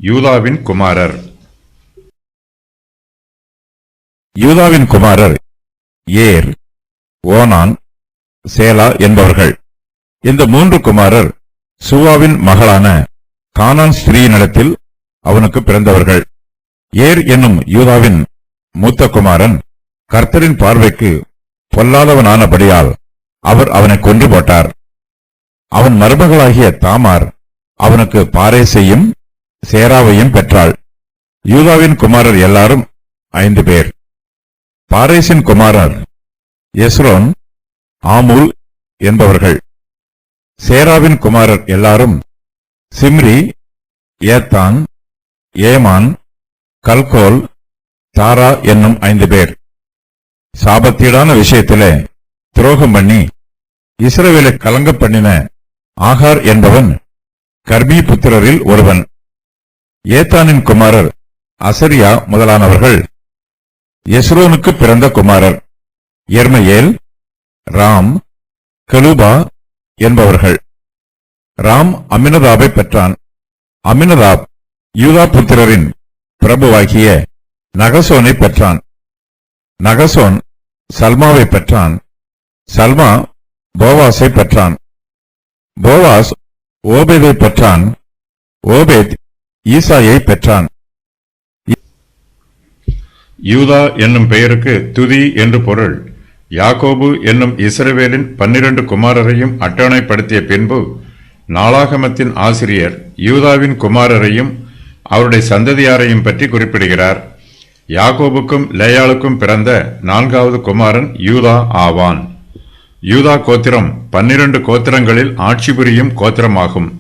யூதாவின் குமாரர். யூதாவின் குமாரர் ஏர், ஓனான், சேலா என்பவர்கள். இந்த 3 குமாரர் சூவாவின் மகளான கானான் ஸ்திரீயினிடத்தில் அவனுக்கு பிறந்தவர்கள். ஏர் என்னும் யூதாவின் மூத்த குமாரன் கர்த்தரின் பார்வைக்கு பொல்லாதவனானபடியால் அவர் அவனை கொன்று போட்டார். அவன் மருமகளாகிய தாமார் அவனுக்கு பாரேசையும் சேராவையும் பெற்றாள். யூதாவின் குமாரர் எல்லாரும் 5 பேர். பாரேசின் குமாரர் எஸ்ரோன், ஆமூல் என்பவர்கள். சேராவின் குமாரர் எல்லாரும் சிம்ரி, ஏத்தான், ஏமான், கல்கோல், தாரா என்னும் 5 பேர். சாபத்தீடான விஷயத்திலே துரோகம் பண்ணி இஸ்ரவேலை கலங்க பண்ணின ஆகார் என்பவன் கர்மீ புத்திரரில் ஒருவன். ஏத்தானின் குமாரர் அசரியா முதலானவர்கள் எஸ்ரோனுக்கு பிறந்த குமாரர். எர்மையேல், ராம், கெலுபா என்பவர்கள். ராம் அமினதாபை பெற்றான். அமினதாப் யூதா புத்திரரின் பிரபுவாகிய நகசோனை பெற்றான். நகசோன் சல்மாவை பெற்றான். சல்மா போவாஸை பெற்றான். போவாஸ் ஓபேதை பெற்றான். ஓபேத் ஈசாயை பெற்றான். யூதா என்னும் பெயருக்கு துதி என்று பொருள். யாக்கோபு என்னும் இஸ்ரவேலின் 12 குமாரரையும் அட்டவணைப்படுத்திய பின்பு நாளாகமத்தின் ஆசிரியர் யூதாவின் குமாரரையும் அவருடைய சந்ததியாரையும் பற்றி குறிப்பிடுகிறார். யாக்கோபுக்கும் லேயாளுக்கும் பிறந்த 4வது குமாரன் யூதா ஆவான். யூதா கோத்திரம் 12 கோத்திரங்களில் ஆட்சி புரியும் கோத்திரமாகும்.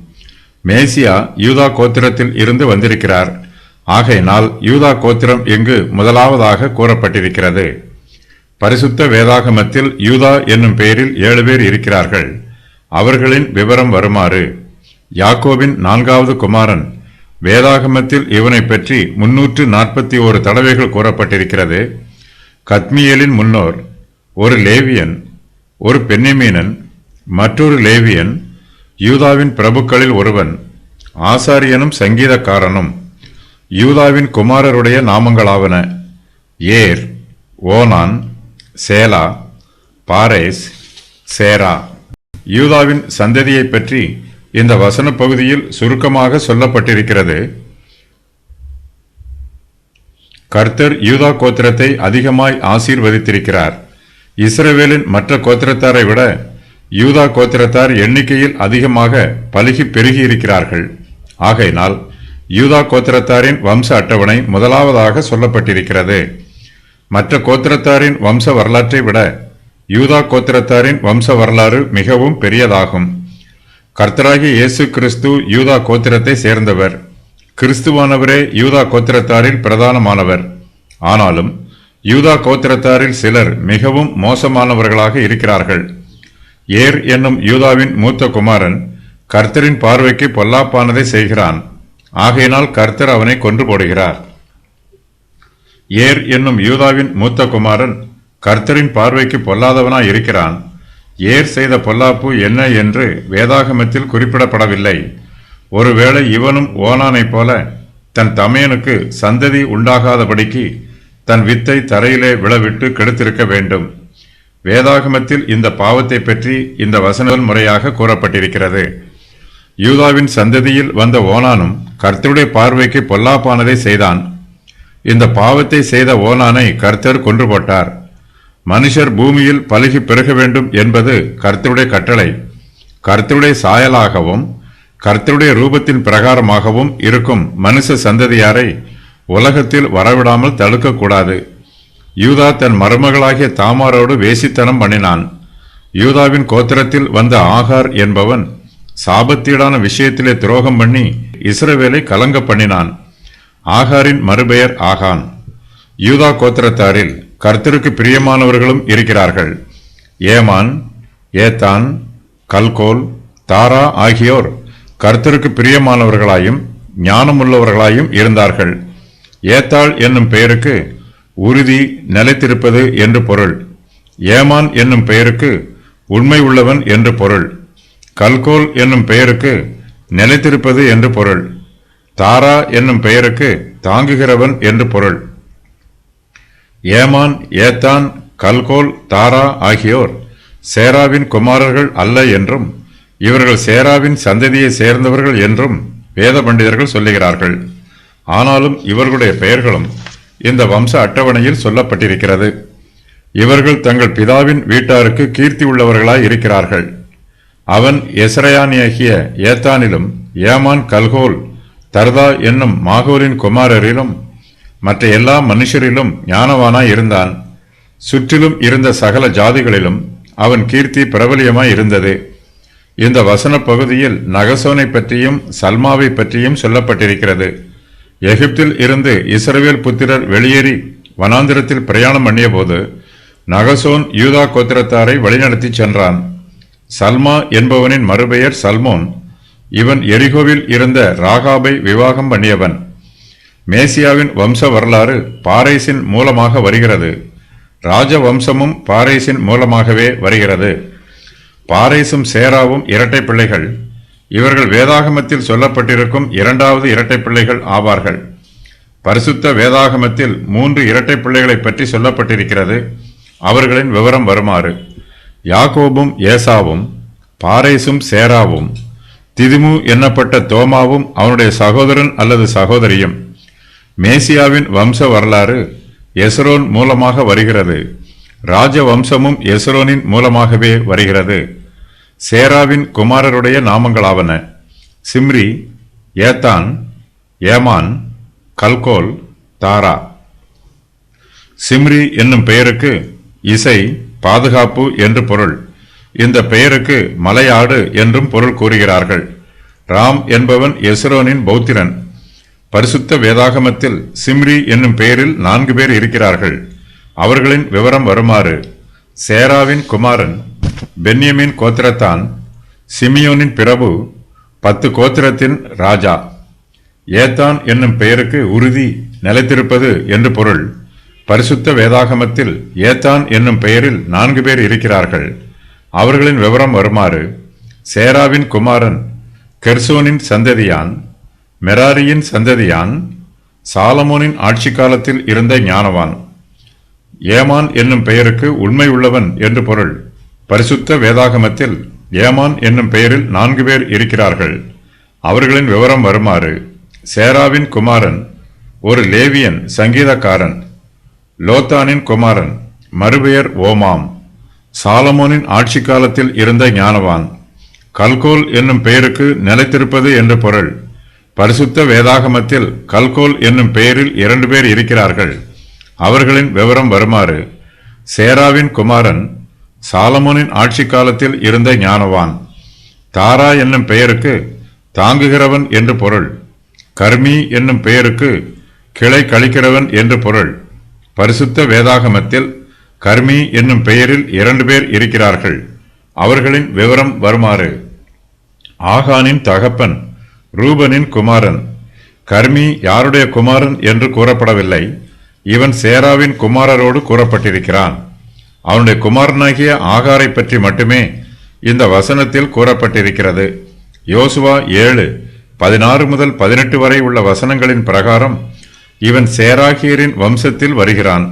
மேசியா யூதா கோத்திரத்தில் இருந்து வந்திருக்கிறார். ஆகையினால் யூதா கோத்திரம் இங்கு முதலாவதாக கூறப்பட்டிருக்கிறது. பரிசுத்த வேதாகமத்தில் யூதா என்னும் பெயரில் 7 பேர் இருக்கிறார்கள். அவர்களின் விவரம் வருமாறு: யாக்கோபின் 4வது குமாரன். வேதாகமத்தில் இவனை பற்றி 341 தடவைகள் கூறப்பட்டிருக்கிறது. கத்மியேலின் முன்னோர்: ஒரு லேவியன், ஒரு பென்னிமீனன், மற்றொரு லேவியன், யூதாவின் பிரபுக்களில் ஒருவன், ஆசாரியனும் சங்கீதக்காரனும். யூதாவின் குமாரருடைய நாமங்களாவன: ஏர், ஓனான், சேலா, பாரேஸ், சேரா. யூதாவின் சந்ததியை பற்றி இந்த வசன பகுதியில் சுருக்கமாக சொல்லப்பட்டிருக்கிறது. கர்த்தர் யூதா கோத்திரத்தை அதிகமாய் ஆசீர்வதித்திருக்கிறார். இஸ்ரவேலின் மற்ற கோத்திரத்தாரை விட யூதா கோத்திரத்தார் எண்ணிக்கையில் அதிகமாக பலுகி பெருகி இருக்கிறார்கள். ஆகையினால் யூதா கோத்திரத்தாரின் வம்ச அட்டவணை முதலாவதாக சொல்லப்பட்டிருக்கிறது. மற்ற கோத்திரத்தாரின் வம்ச வரலாற்றை விட யூதா கோத்திரத்தாரின் வம்ச வரலாறு மிகவும் பெரியதாகும். கர்த்தராகிய இயேசு கிறிஸ்து யூதா கோத்திரத்தை சேர்ந்தவர். கிறிஸ்துவானவரே யூதா கோத்திரத்தாரில் பிரதானமானவர். ஆனாலும் யூதா கோத்திரத்தாரில் சிலர் மிகவும் மோசமானவர்களாக இருக்கிறார்கள். ஏர் என்னும் யூதாவின் மூத்த குமாரன் கர்த்தரின் பார்வைக்கு பொல்லாப்பானதை செய்கிறான். ஆகையினால் கர்த்தர் அவனை கொன்று போடுகிறார். ஏர் என்னும் யூதாவின் மூத்த குமாரன் கர்த்தரின் பார்வைக்கு பொல்லாதவனாய் இருக்கிறான். ஏர் செய்த பொல்லாப்பு என்ன என்று வேதாகமத்தில் குறிப்பிடப்படவில்லை. ஒருவேளை இவனும் ஓனானைப் போல தன் தமையனுக்கு சந்ததி உண்டாகாதபடிக்கு தன் வித்தை தரையிலே விழவிட்டு கெடுத்திருக்க வேண்டும். வேதாகமத்தில் இந்த பாவத்தை பற்றி இந்த வசன முறையாக கூறப்பட்டிருக்கிறது. யூதாவின் சந்ததியில் வந்த ஓனானும் கர்த்தருடைய பார்வைக்கு பொல்லாப்பானதை செய்தான். இந்த பாவத்தை செய்த ஓனானை கர்த்தர் கொன்று போட்டார். மனுஷர் பூமியில் பலுகி பெருக வேண்டும் என்பது கர்த்தருடைய கட்டளை. கர்த்தருடைய சாயலாகவும் கர்த்தருடைய ரூபத்தின் பிரகாரமாகவும் இருக்கும் மனுஷ சந்ததியாரை உலகத்தில் வரவிடாமல் தடுக்கக்கூடாது. யூதா தன் மருமகளாகிய தாமாரோடு வேசித்தனம் பண்ணினான். யூதாவின் கோத்திரத்தில் வந்த ஆகார் என்பவன் சாபத்தீடான விஷயத்திலே துரோகம் பண்ணி இஸ்ரவேலை கலங்க பண்ணினான். ஆகாரின் மறுபெயர் ஆகான். யூதா கோத்திரத்தாரில் கர்த்தருக்கு பிரியமானவர்களும் இருக்கிறார்கள். ஏமான், ஏத்தான், கல்கோல், தாரா ஆகியோர் கர்த்தருக்கு பிரியமானவர்களாயும் ஞானமுள்ளவர்களாயும் இருந்தார்கள். ஏத்தாள் என்னும் பெயருக்கு உறுதி, நிலைத்திருப்பது என்று பொருள். ஏமான் என்னும் பெயருக்கு உண்மை உள்ளவன் என்று பொருள். கல்கோல் என்னும் பெயருக்கு நிலைத்திருப்பது என்று பொருள். தாரா என்னும் பெயருக்கு தாங்குகிறவன் என்று பொருள். ஏமான், ஏத்தான், கல்கோல், தாரா ஆகியோர் சேராவின் குமாரர்கள் அல்ல என்றும் இவர்கள் சேராவின் சந்ததியை சேர்ந்தவர்கள் என்றும் வேத பண்டிதர்கள் சொல்லுகிறார்கள். ஆனாலும் இவர்களுடைய பெயர்களும் இந்த வம்ச அட்டவணையில் சொல்லப்பட்டிருக்கிறது. இவர்கள் தங்கள் பிதாவின் வீட்டாருக்கு கீர்த்தி உள்ளவர்களாய் இருக்கிறார்கள். அவன் எசரையானியாகிய ஏத்தானிலும் ஏமான், கல்கோல், தர்தா என்னும் மாகோலின் குமாரரிலும் மற்ற எல்லா மனுஷரிலும் ஞானவானாய் இருந்தான். சுற்றிலும் இருந்த சகல ஜாதிகளிலும் அவன் கீர்த்தி பிரபலியமாய் இருந்தது. இந்த வசன பகுதியில் நகசோனை பற்றியும் சல்மாவை பற்றியும் சொல்லப்பட்டிருக்கிறது. எகிப்தில் இருந்து இஸ்ரவேல் புத்திரர் வெளியேறி வனாந்திரத்தில் பிரயாணம் பண்ணிய போது நகசோன் யூதா கோத்திரத்தாரை வழிநடத்தி சென்றான். சல்மா என்பவனின் மறுபெயர் சல்மோன். இவன் எரிகோவில் இருந்த ராகாபை விவாகம் பண்ணியவன். மேசியாவின் வம்ச வரலாறு பாரேசின் மூலமாக வருகிறது. ராஜ வம்சமும் பாரேசின் மூலமாகவே வருகிறது. பாரேசும் சேராவும் இரட்டை பிள்ளைகள். இவர்கள் வேதாகமத்தில் சொல்லப்பட்டிருக்கும் இரண்டாவது இரட்டை பிள்ளைகள் ஆவார்கள். பரிசுத்த வேதாகமத்தில் 3 இரட்டை பிள்ளைகளை பற்றி சொல்லப்பட்டிருக்கிறது. அவர்களின் விவரம் வருமாறு: யாக்கோபும் ஏசாவும், பாரேசும் சேராவும், திதிமு என்னப்பட்ட தோமாவும் அவனுடைய சகோதரன் அல்லது சகோதரியும். மேசியாவின் வம்ச வரலாறு எஸ்ரோன் மூலமாக வருகிறது. ராஜ வம்சமும் எஸ்ரோனின் மூலமாகவே வருகிறது. சேராவின் குமாரருடைய நாமங்களாவன: சிம்ரி, ஏத்தான், ஏமான், கல்கோல், தாரா. சிம்ரி என்னும் பெயருக்கு இசை, பாதுகாப்பு என்று பொருள். இந்த பெயருக்கு மலையாடு என்றும் பொருள் கூறுகிறார்கள். ராம் என்பவன் எஸ்ரோனின் பௌத்திரன். பரிசுத்த வேதாகமத்தில் சிம்ரி என்னும் பெயரில் 4 பேர் இருக்கிறார்கள். அவர்களின் விவரம் வருமாறு: சேராவின் குமாரன், பென்யமின் கோத்திரத்தான், சிமியோனின் பிரபு, 10 கோத்திரத்தின் ராஜா. ஏத்தான் என்னும் பெயருக்கு உறுதி, நிலைத்திருப்பது என்று பொருள். பரிசுத்த வேதாகமத்தில் ஏத்தான் என்னும் பெயரில் 4 பேர் இருக்கிறார்கள். அவர்களின் விவரம் வருமாறு: சேராவின் குமாரன், கெர்சோனின் சந்ததியான், மெராரியின் சந்ததியான், சாலமோனின் ஆட்சி காலத்தில் இருந்த ஞானவான். ஏமான் என்னும் பெயருக்கு உண்மை உள்ளவன் என்று பொருள். பரிசுத்த வேதாகமத்தில் ஏமான் என்னும் பெயரில் 4 பேர் இருக்கிறார்கள். அவர்களின் விவரம் வருமாறு: சேராவின் குமாரன், ஒரு லேவியன் சங்கீதக்காரன், லோத்தானின் குமாரன், மறுபெயர் ஓமாம், சாலமோனின் ஆட்சி காலத்தில் இருந்த ஞானவான். கல்கோல் என்னும் பெயருக்கு நிலைத்திருப்பது என்று பொருள். பரிசுத்த வேதாகமத்தில் கல்கோல் என்னும் பெயரில் 2 பேர் இருக்கிறார்கள். அவர்களின் விவரம் வருமாறு: சேராவின் குமாரன், சாலமோனின் ஆட்சி காலத்தில் இருந்த ஞானவான். தாரா என்னும் பெயருக்கு தாங்குகிறவன் என்று பொருள். கர்மி என்னும் பெயருக்கு கிளை கழிக்கிறவன் என்று பொருள். பரிசுத்த வேதாகமத்தில் கர்மி என்னும் பெயரில் 2 பேர் இருக்கிறார்கள். அவர்களின் விவரம் வருமாறு: ஆகானின் தகப்பன், ரூபனின் குமாரன். கர்மி யாருடைய குமாரன் என்று கூறப்படவில்லை. இவன் சேராவின் குமாரரோடு கூறப்பட்டிருக்கிறான். அவனுடைய குமாரனாகிய ஆகாரை பற்றி மட்டுமே இந்த வசனத்தில் கூறப்பட்டிருக்கிறது. யோசுவா 7:16 முதல் 18 வரை உள்ள வசனங்களின் பிரகாரம் இவன் சேராகியரின் வம்சத்தில் வருகிறான்.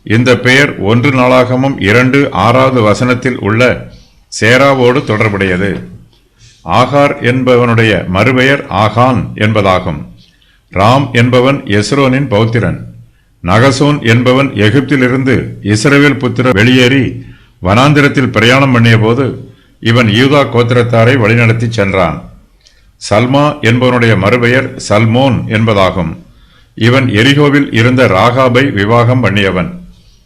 இந்த பெயர் 1 நாளாகமம் 2:6 வசனத்தில் உள்ள சேராவோடு தொடர்புடையது. ஆகார் என்பவனுடைய மறுபெயர் ஆகான் என்பதாகும். ராம் என்பவன் எஸ்ரோனின் பௌத்திரன். நகசோன் என்பவன் எகிப்திலிருந்து இஸ்ரவேல் புத்திரர் வெளியேறி வனாந்திரத்தில் பிரயாணம் பண்ணிய போது இவன் யூதா கோத்திரத்தாரை வழிநடத்தி சென்றான். சல்மா என்பவனுடைய மறுபெயர் சல்மோன் என்பதாகும். இவன் எரிகோவில் இருந்த ராகாபை விவாகம் பண்ணியவன்.